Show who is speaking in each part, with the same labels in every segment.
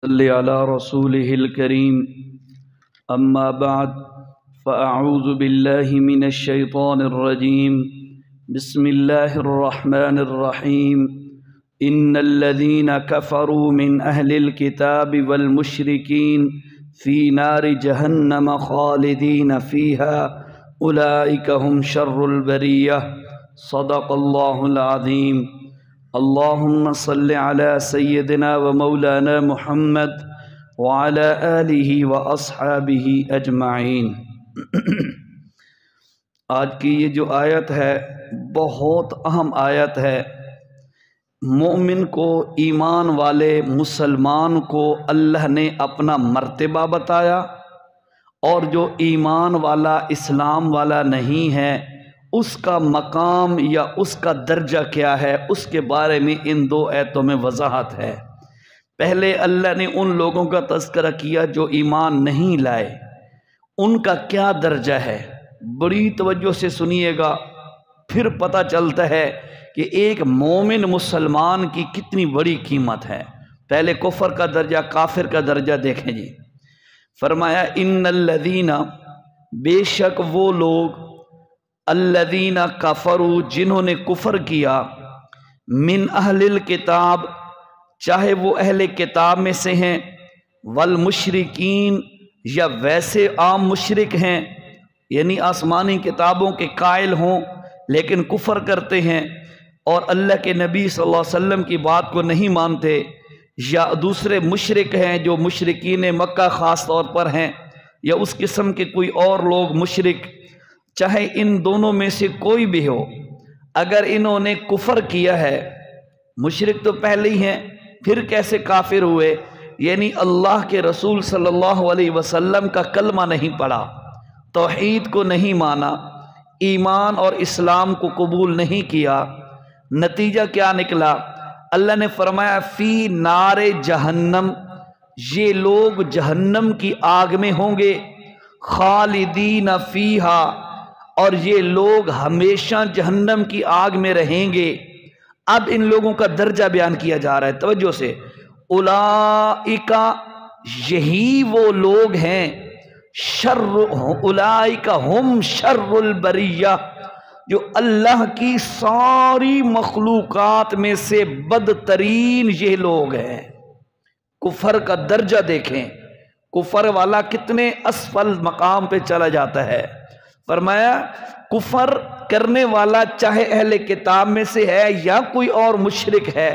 Speaker 1: صلی علی رسولہ الکریم اما بعد فاعوذ باللہ من الشیطان الرجیم بسم اللہ الرحمن الرحیم ان الذین کفروا من اہل الکتاب والمشرکین فی نار جہنم خالدین فیہا اولئک هم شر البریہ صدق اللہ العظیم اللہم صل علی سیدنا و مولانا محمد وعلی آلہ و اصحابہ اجمعین۔ آج کی یہ جو آیت ہے بہت اہم آیت ہے۔ مومن کو، ایمان والے مسلمان کو اللہ نے اپنا مرتبہ بتایا، اور جو ایمان والا اسلام والا نہیں ہے اس کا مقام یا اس کا درجہ کیا ہے، اس کے بارے میں ان دو آیتوں میں وضاحت ہے۔ پہلے اللہ نے ان لوگوں کا تذکرہ کیا جو ایمان نہیں لائے، ان کا کیا درجہ ہے۔ بڑی توجہ سے سنیے گا، پھر پتہ چلتا ہے کہ ایک مومن مسلمان کی کتنی بڑی قیمت ہے۔ پہلے کفر کا درجہ، کافر کا درجہ دیکھیں جی۔ فرمایا ان الذین، بے شک وہ لوگ، الذین کفروا، جنہوں نے کفر کیا، من اہل الکتاب، چاہے وہ اہل کتاب میں سے ہیں، والمشرکین، یا ویسے عام مشرک ہیں، یعنی آسمانی کتابوں کے قائل ہوں لیکن کفر کرتے ہیں اور اللہ کے نبی صلی اللہ علیہ وسلم کی بات کو نہیں مانتے، یا دوسرے مشرک ہیں جو مشرکین مکہ خاص طور پر ہیں، یا اس قسم کے کوئی اور لوگ مشرک، چاہے ان دونوں میں سے کوئی بھی ہو، اگر انہوں نے کفر کیا ہے، مشرک تو پہلے ہی ہیں، پھر کیسے کافر ہوئے؟ یعنی اللہ کے رسول صلی اللہ علیہ وسلم کا کلمہ نہیں پڑھا، توحید کو نہیں مانا، ایمان اور اسلام کو قبول نہیں کیا، نتیجہ کیا نکلا؟ اللہ نے فرمایا فی نار جہنم، یہ لوگ جہنم کی آگ میں ہوں گے، خالدین فیہا، اور یہ لوگ ہمیشہ جہنم کی آگ میں رہیں گے۔ اب ان لوگوں کا درجہ بیان کیا جا رہا ہے، توجہ سے۔ اولئک، یہی وہ لوگ ہیں، اولئک ہم شر البریہ، جو اللہ کی ساری مخلوقات میں سے بدترین یہ لوگ ہیں۔ کفر کا درجہ دیکھیں، کفر والا کتنے اسفل مقام پہ چلا جاتا ہے۔ فرمایا کفر کرنے والا چاہے اہل کتاب میں سے ہے یا کوئی اور مشرک ہے،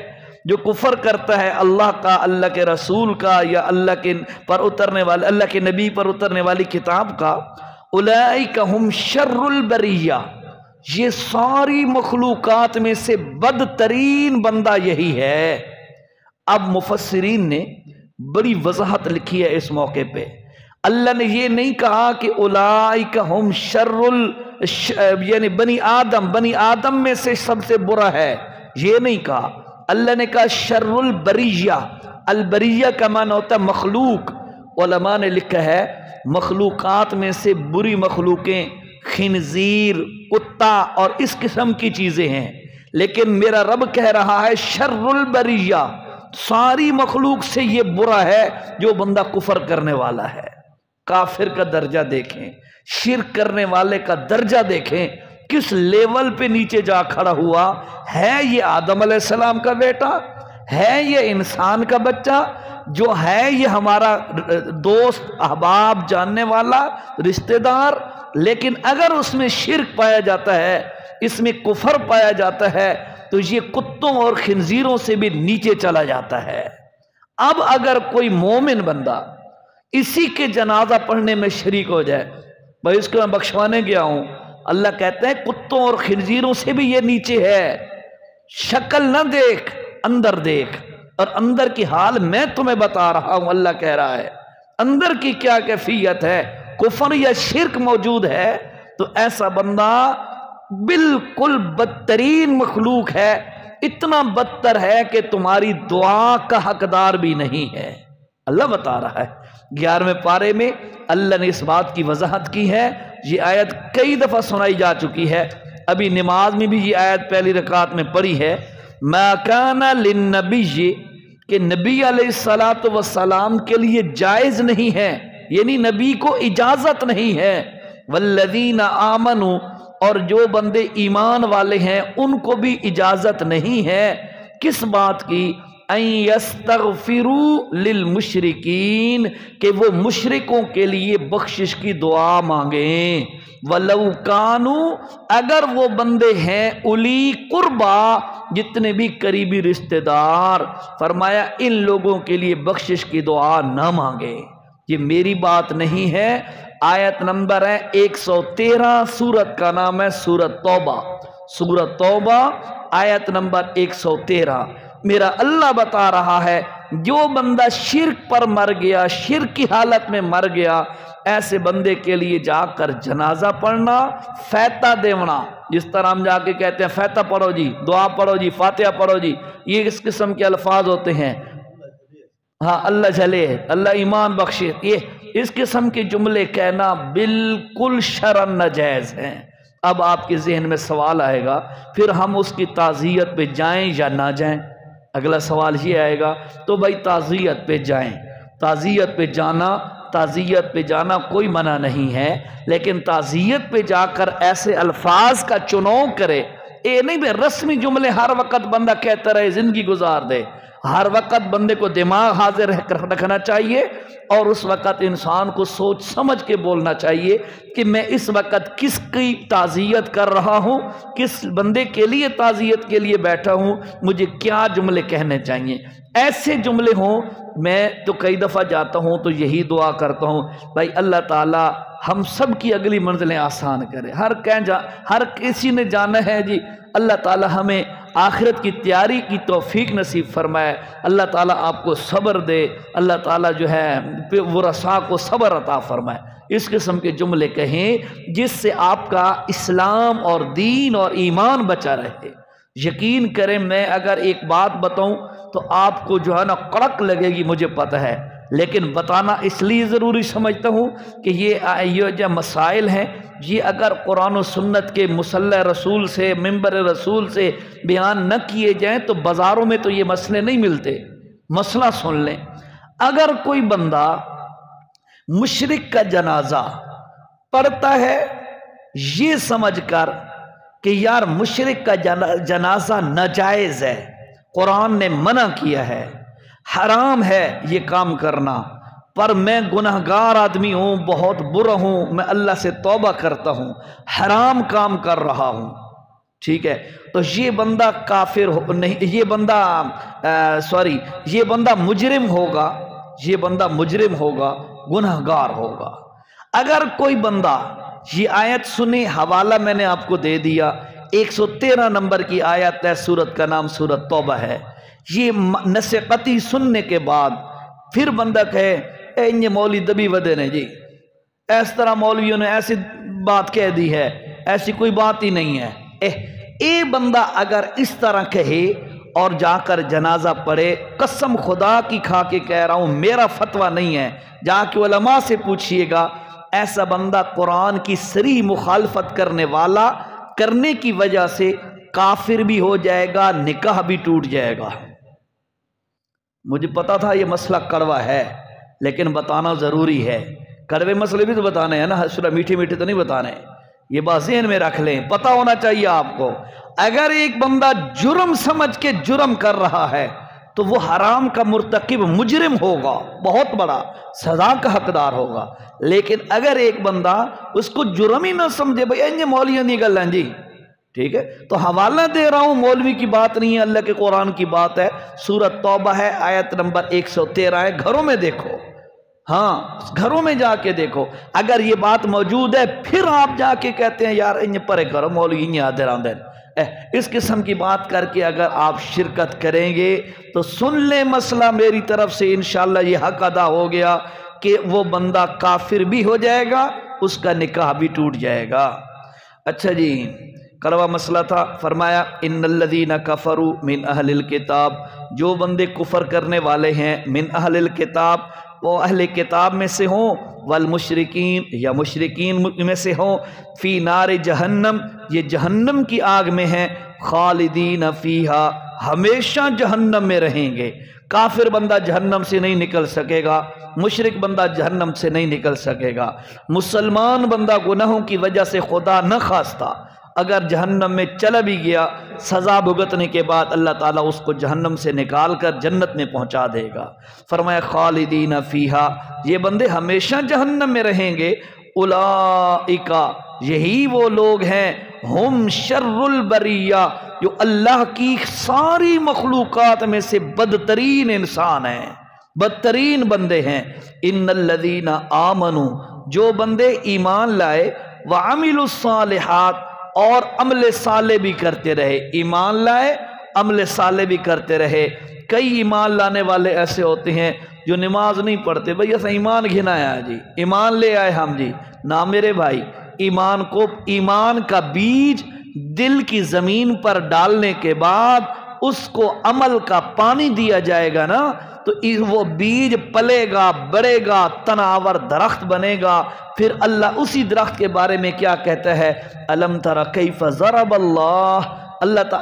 Speaker 1: جو کفر کرتا ہے اللہ کا، اللہ کے رسول کا، یا اللہ کے پر اترنے والے، اللہ کے نبی پر اترنے والی کتاب کا، اولئک ہم شر البریہ، یہ ساری مخلوقات میں سے بدترین بندہ یہی ہے۔ اب مفسرین نے بڑی وضاحت لکھی ہے اس موقع پہ۔ اللہ نے یہ نہیں کہا کہ اولئک ہم یعنی بنی آدم میں سے سب سے برا ہے، یہ نہیں کہا۔ اللہ نے کہا شر البریہ، البریہ کا معنی ہوتا ہے مخلوق۔ علماء نے لکھا ہے مخلوقات میں سے بری مخلوقیں خنزیر، کتا اور اس قسم کی چیزیں ہیں، لیکن میرا رب کہہ رہا ہے شر البریہ، ساری مخلوق سے یہ برا ہے جو بندہ کفر کرنے والا ہے۔ کافر کا درجہ دیکھیں، شرک کرنے والے کا درجہ دیکھیں، کس لیول پہ نیچے جا کھڑا ہوا ہے۔ یہ آدم علیہ السلام کا بیٹا ہے، یہ انسان کا بچہ، جو ہے یہ ہمارا دوست، احباب، جاننے والا، رشتہ دار، لیکن اگر اس میں شرک پایا جاتا ہے، اس میں کفر پایا جاتا ہے، تو یہ کتوں اور خنزیروں سے بھی نیچے چلا جاتا ہے۔ اب اگر کوئی مومن بندہ اسی کے جنازہ پڑھنے میں شریک ہو جائے، بھائی اس کو میں بخشوانے گیا ہوں، اللہ کہتے ہیں کتوں اور خنزیروں سے بھی یہ نیچے ہے۔ شکل نہ دیکھ، اندر دیکھ، اور اندر کی حال میں تمہیں بتا رہا ہوں۔ اللہ کہہ رہا ہے اندر کی کیا کیفیت ہے، کفر یا شرک موجود ہے، تو ایسا بندہ بالکل بدترین مخلوق ہے، اتنا بدتر ہے کہ تمہاری دعا کا حقدار بھی نہیں ہے۔ اللہ بتا رہا ہے 11ویں پارے میں اللہ نے اس بات کی وضاحت کی ہے۔ یہ آیت کئی دفعہ سنائی جا چکی ہے، ابھی نماز میں بھی یہ آیت پہلی رکعت میں پڑھی ہے۔ ما کان للنبی، کہ نبی علیہ السلام کے لیے جائز نہیں ہے، یعنی نبی کو اجازت نہیں ہے، والذین آمنوا، اور جو بندے ایمان والے ہیں ان کو بھی اجازت نہیں ہے کس بات کی؟ ان یستغفروا للمشرکین، کہ وہ مشرکوں کے لیے بخشش کی دعا مانگیں، ولو کانوا، اگر وہ بندے ہیں اولی قربا، جتنے بھی قریبی رشتہ دار، فرمایا ان لوگوں کے لیے بخشش کی دعا نہ مانگے۔ یہ میری بات نہیں ہے، آیت نمبر ہے 113، سورت کا نام ہے سورت توبہ، سورت توبہ آیت نمبر 113۔ میرا اللہ بتا رہا ہے جو بندہ شرک پر مر گیا، شرک کی حالت میں مر گیا، ایسے بندے کے لیے جا کر جنازہ پڑھنا، فیتہ دیونا، جس طرح ہم جا کے کہتے ہیں فیتہ پڑھو جی، دعا پڑھو جی، فاتحہ پڑھو جی، یہ اس قسم کے الفاظ ہوتے ہیں، ہاں اللہ جلے، اللہ ایمان بخشے، یہ اس قسم کے جملے کہنا بالکل شرعاً ناجائز ہیں۔ اب آپ کے ذہن میں سوال آئے گا پھر ہم اس کی تعزیت پہ جائیں یا نہ جائیں؟ اگلا سوال یہ آئے گا تو بھائی تعزیت پہ جائیں، تعزیت پہ جانا کوئی منع نہیں ہے، لیکن تعزیت پہ جا کر ایسے الفاظ کا چناؤ کرے، اے نہیں بھائی رسمی جملے ہر وقت بندہ کہتا رہے زندگی گزار دے، ہر وقت بندے کو دماغ حاضر رکھنا چاہیے، اور اس وقت انسان کو سوچ سمجھ کے بولنا چاہیے کہ میں اس وقت کس کی تعزیت کر رہا ہوں، کس بندے کے لیے تعزیت کے لیے بیٹھا ہوں، مجھے کیا جملے کہنے چاہیے۔ ایسے جملے ہوں، میں تو کئی دفعہ جاتا ہوں تو یہی دعا کرتا ہوں بھائی اللہ تعالی ہم سب کی اگلی منزلیں آسان کرے، ہر کسی نے جانا ہے جی، اللہ تعالی ہمیں آخرت کی تیاری کی توفیق نصیب فرمائے، اللہ تعالیٰ آپ کو صبر دے، اللہ تعالیٰ جو ہے ورثاء کو صبر عطا فرمائے، اس قسم کے جملے کہیں جس سے آپ کا اسلام اور دین اور ایمان بچا رہے۔ یقین کریں میں اگر ایک بات بتاؤں تو آپ کو جو ہے نا کڑک لگے گی، مجھے پتہ ہے، لیکن بتانا اس لیے ضروری سمجھتا ہوں کہ یہ جو مسائل ہیں یہ اگر قرآن و سنت کے مصلی رسول سے، منبر رسول سے بیان نہ کیے جائیں تو بازاروں میں تو یہ مسئلے نہیں ملتے۔ مسئلہ سن لیں، اگر کوئی بندہ مشرک کا جنازہ پڑھتا ہے یہ سمجھ کر کہ یار مشرک کا جنازہ ناجائز ہے، قرآن نے منع کیا ہے، حرام ہے یہ کام کرنا، پر میں گنہگار آدمی ہوں، بہت برا ہوں، میں اللہ سے توبہ کرتا ہوں، حرام کام کر رہا ہوں، ٹھیک ہے، تو یہ بندہ کافر نہیں، یہ بندہ مجرم ہوگا، یہ بندہ مجرم ہوگا، گنہگار ہوگا۔ اگر کوئی بندہ، یہ آیت سنیں، حوالہ میں نے آپ کو دے دیا، 113 نمبر کی آیت ہے، سورت کا نام سورت توبہ ہے، یہ نصیحتی سننے کے بعد پھر بندہ کہے اے یہ مولوی دبی ودے نے جی، اس طرح مولویوں نے ایسی بات کہہ دی ہے، ایسی کوئی بات ہی نہیں ہے، اے بندہ اگر اس طرح کہے اور جا کر جنازہ پڑھے، قسم خدا کی کھا کے کہہ رہا ہوں میرا فتویٰ نہیں ہے، جا کے علماء سے پوچھئے گا، ایسا بندہ قرآن کی صریح مخالفت کرنے والا کرنے کی وجہ سے کافر بھی ہو جائے گا، نکاح بھی ٹوٹ جائے گا۔ مجھے پتا تھا یہ مسئلہ کڑوا ہے لیکن بتانا ضروری ہے، کڑوے مسئلے بھی تو بتانے ہیں نا، میٹھے میٹھے تو نہیں بتانے، یہ بات ذہن میں رکھ لیں، پتہ ہونا چاہیے آپ کو۔ اگر ایک بندہ جرم سمجھ کے جرم کر رہا ہے تو وہ حرام کا مرتکب مجرم ہوگا، بہت بڑا سزا کا حقدار ہوگا، لیکن اگر ایک بندہ اس کو جرم ہی نہ سمجھے، بھئی یہ مولویوں نہیں گل ہیں جی، ٹھیک ہے، تو حوالہ دے رہا ہوں، مولوی کی بات نہیں ہے، اللہ کے قرآن کی بات ہے، سورت توبہ ہے، آیت نمبر 113 ہے، گھروں میں دیکھو، ہاں گھروں میں جا کے دیکھو، اگر یہ بات موجود ہے پھر آپ جا کے کہتے ہیں یار انہیں پرے کرو مولوی انہیں آدھے راندھیں، اس قسم کی بات کر کے اگر آپ شرکت کریں گے تو سن لیں مسئلہ میری طرف سے، انشاءاللہ یہ حق ادا ہو گیا کہ وہ بندہ کافر بھی ہو جائے گا، اس کا نکاح بھی ٹوٹ جائے گا۔ اچھا جی، کڑوا مسئلہ تھا، فرمایا ان الذین کفروا من اہل الکتاب، جو بندے کفر کرنے والے ہیں، من اہل الکتاب، وہ اہل کتاب میں سے ہوں، والمشرکین یا مشرکین میں سے ہوں، فی نار جہنم، یہ جہنم کی آگ میں ہیں، خالدین فیہا، ہمیشہ جہنم میں رہیں گے، کافر بندہ جہنم سے نہیں نکل سکے گا، مشرک بندہ جہنم سے نہیں نکل سکے گا، مسلمان بندہ گناہوں کی وجہ سے خدا نہ خواستہ اگر جہنم میں چلا بھی گیا، سزا بھگتنے کے بعد اللہ تعالیٰ اس کو جہنم سے نکال کر جنت میں پہنچا دے گا۔ فرمایا خالدین فیہا، یہ بندے ہمیشہ جہنم میں رہیں گے۔ اولئک، یہی وہ لوگ ہیں، ہم شر البریہ، جو اللہ کی ساری مخلوقات میں سے بدترین انسان ہیں، بدترین بندے ہیں۔ ان الذین آمنوا، جو بندے ایمان لائے، وعملوا الصالحات، اور عمل صالح بھی کرتے رہے، ایمان لائے عمل صالح بھی کرتے رہے۔ کئی ایمان لانے والے ایسے ہوتے ہیں جو نماز نہیں پڑھتے، بھئی ایسا ایمان گھنایا جی، ایمان لے آئے ہم جی، نہ میرے بھائی، ایمان کا بیج دل کی زمین پر ڈالنے کے بعد اس کو عمل کا پانی دیا جائے گا نا، تو وہ بیج پلے گا، بڑھے گا، تناور درخت بنے گا۔ پھر اللہ اسی درخت کے بارے میں کیا کہتا ہے؟ الم تر کیف ضرب اللہ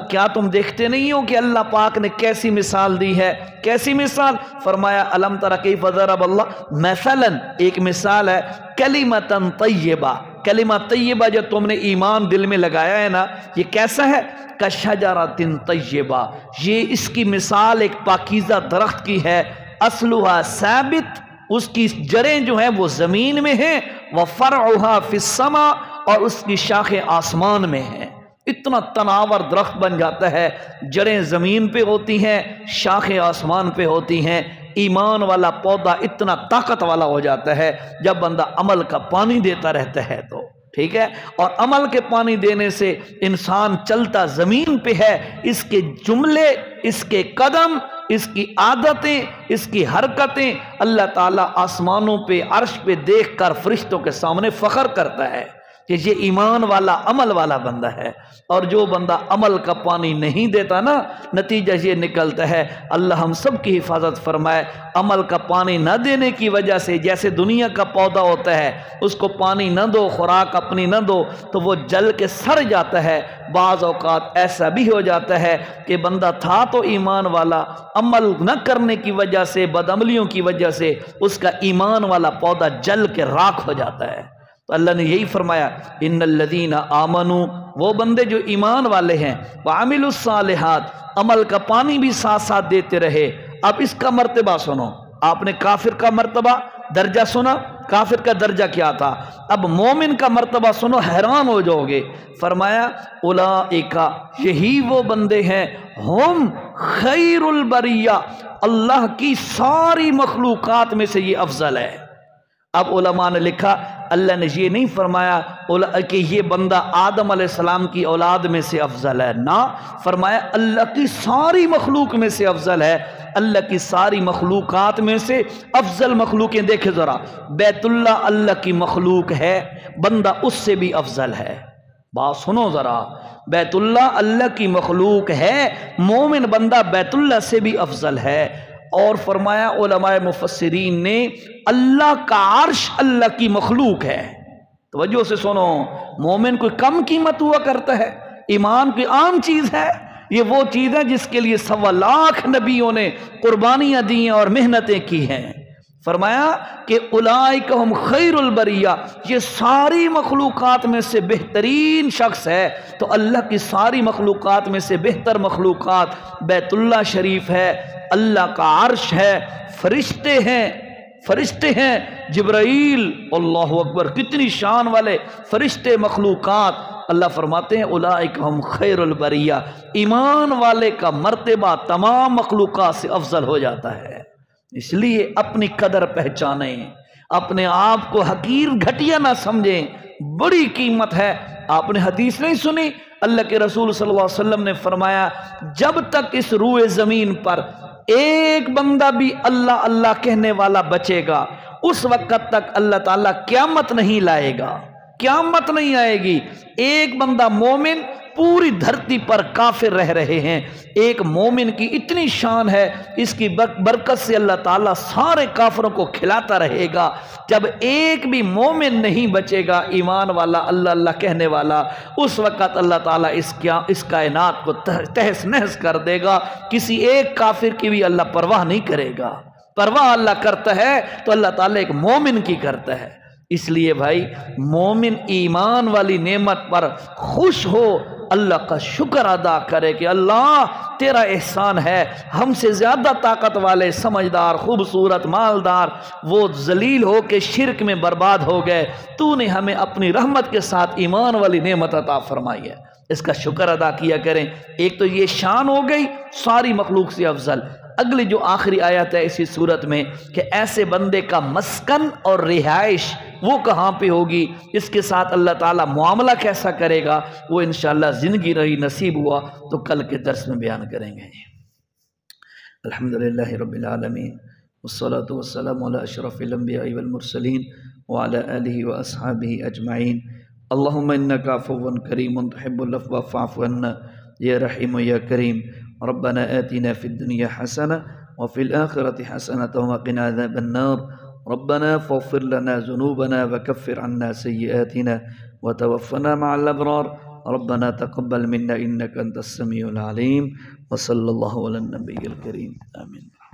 Speaker 1: کیا تم دیکھتے نہیں ہو کہ اللہ پاک نے کیسی مثال دی ہے؟ کیسی مثال؟ فرمایا الم تر کیف ضرب اللہ مثلا، ایک مثال ہے، کلمۃ طیبہ، کلمہ طیبہ جو تم نے ایمان دل میں لگایا ہے نا، یہ کیسا ہے؟ کشجرۃ طیبہ، یہ اس کی مثال ایک پاکیزہ درخت کی ہے، اصلها ثابت، اس کی جڑیں جو ہیں وہ زمین میں ہیں، وفرعها فی السماء، اور اس کی شاخیں آسمان میں ہیں۔ اتنا تناور درخت بن جاتا ہے، جڑیں زمین پہ ہوتی ہیں، شاخیں آسمان پہ ہوتی ہیں۔ ایمان والا پودا اتنا طاقت والا ہو جاتا ہے جب بندہ عمل کا پانی دیتا رہتا ہے تو، ٹھیک ہے، اور عمل کے پانی دینے سے انسان چلتا زمین پہ ہے، اس کے جملے، اس کے قدم، اس کی عادتیں، اس کی حرکتیں اللہ تعالیٰ آسمانوں پہ، عرش پہ دیکھ کر فرشتوں کے سامنے فخر کرتا ہے کہ یہ ایمان والا، عمل والا بندہ ہے۔ اور جو بندہ عمل کا پانی نہیں دیتا نا، نتیجہ یہ نکلتا ہے، اللہ ہم سب کی حفاظت فرمائے، عمل کا پانی نہ دینے کی وجہ سے، جیسے دنیا کا پودا ہوتا ہے، اس کو پانی نہ دو، خوراک اپنی نہ دو تو وہ جل کے سڑ جاتا ہے۔ بعض اوقات ایسا بھی ہو جاتا ہے کہ بندہ تھا تو ایمان والا، عمل نہ کرنے کی وجہ سے، بدعملیوں کی وجہ سے اس کا ایمان والا پودا جل کے راکھ ہو جاتا ہے۔ تو اللہ نے یہی فرمایا، ان الذین آمنوا، وہ بندے جو ایمان والے ہیں، وعملوا الصالحات، عمل کا پانی بھی ساتھ ساتھ دیتے رہے۔ اب اس کا مرتبہ سنو، آپ نے کافر کا مرتبہ درجہ سنا، کافر کا درجہ کیا تھا، اب مومن کا مرتبہ سنو، حیران ہو جاؤ گے۔ فرمایا اولئک، یہی وہ بندے ہیں، ہم خیر البریہ، اللہ کی ساری مخلوقات میں سے یہ افضل ہے۔ اب علماء نے لکھا، اللہ نے یہ نہیں فرمایا کہ یہ بندہ آدم علیہ السلام کی اولاد میں سے افضل ہے، نہ، فرمایا اللہ کی ساری مخلوق میں سے افضل ہے۔ اللہ کی ساری مخلوقات میں سے افضل مخلوقیں دیکھیں ذرا، بیت اللہ اللہ کی مخلوق ہے، بندہ اس سے بھی افضل ہے۔ بات سنو ذرا، بیت اللہ اللہ کی مخلوق ہے، مومن بندہ بیت اللہ سے بھی افضل ہے۔ اور فرمایا علماء مفسرین نے، اللہ کا عرش اللہ کی مخلوق ہے۔ توجہ سے سنو، مومن کوئی کم قیمت ہوا کرتا ہے؟ ایمان کی عام چیز ہے، یہ وہ چیز ہے جس کے لیے 1.25 لاکھ نبیوں نے قربانیاں دی ہیں اور محنتیں کی ہیں۔ فرمایا کہ اولئک ہم خیر البریہ، یہ ساری مخلوقات میں سے بہترین شخص ہے۔ تو اللہ کی ساری مخلوقات میں سے بہتر مخلوقات بیت اللہ شریف ہے، اللہ کا عرش ہے، فرشتے ہیں، جبرائیل، اللہ اکبر، کتنی شان والے فرشتے، مخلوقات۔ اللہ فرماتے ہیں اولئک ہم خیر البریہ، ایمان والے کا مرتبہ تمام مخلوقات سے افضل ہو جاتا ہے۔ اس لیے اپنی قدر پہچانیں، اپنے آپ کو حقیر گھٹیا نہ سمجھیں، بڑی قیمت ہے۔ آپ نے حدیث نہیں سنی؟ اللہ کے رسول صلی اللہ علیہ وسلم نے فرمایا، جب تک اس روئے زمین پر ایک بندہ بھی اللہ اللہ کہنے والا بچے گا، اس وقت تک اللہ تعالیٰ قیامت نہیں لائے گا، قیامت نہیں آئے گی۔ ایک بندہ مومن پوری دھرتی پر کافر رہ رہے ہیں، ایک مومن کی اتنی شان ہے، اس کی برکت سے اللہ تعالیٰ سارے کافروں کو کھلاتا رہے گا۔ جب ایک بھی مومن نہیں بچے گا ایمان والا، اللہ اللہ کہنے والا، اس وقت اللہ تعالیٰ اس کائنات کو تہس نہس کر دے گا۔ کسی ایک کافر کی بھی اللہ پرواہ نہیں کرے گا۔ پرواہ اللہ کرتا ہے تو اللہ تعالیٰ ایک مومن کی کرتا ہے۔ اس لیے بھائی مومن ایمان والی نعمت پر خوش ہو، اللہ کا شکر ادا کرے کہ اللہ تیرا احسان ہے، ہم سے زیادہ طاقت والے، سمجھدار، خوبصورت، مالدار وہ ذلیل ہو کے شرک میں برباد ہو گئے، تو نے ہمیں اپنی رحمت کے ساتھ ایمان والی نعمت عطا فرمائی ہے، اس کا شکر ادا کیا کریں۔ ایک تو یہ شان ہو گئی ساری مخلوق سے افضل۔ اگلی جو آخری آیت ہے اسی صورت میں کہ ایسے بندے کا مسکن اور رہائش وہ کہاں پہ ہوگی، اس کے ساتھ اللہ تعالیٰ معاملہ کیسا کرے گا، وہ انشاءاللہ زندگی رہی نصیب ہوا تو کل کے درس میں بیان کریں گے۔ الحمدللہ رب العالمین والصلاة والسلام علی اشرف الانبیاء والمرسلین وعلی آلہ واصحابہ اجمعین۔ اللہم انکا عفو کریم تحب العفو فاعف عنا یا رحیم یا کریم۔ ربنا آتنا في الدنيا حسنة وفي الآخرة حسنة وقنا عذاب النار۔ ربنا فاغفر لنا ذنوبنا وكفر عنا سيئاتنا وتوفنا مع الأبرار۔ ربنا تقبل منا إنك أنت السميع العليم، وصلى الله على النبي الكريم، آمين۔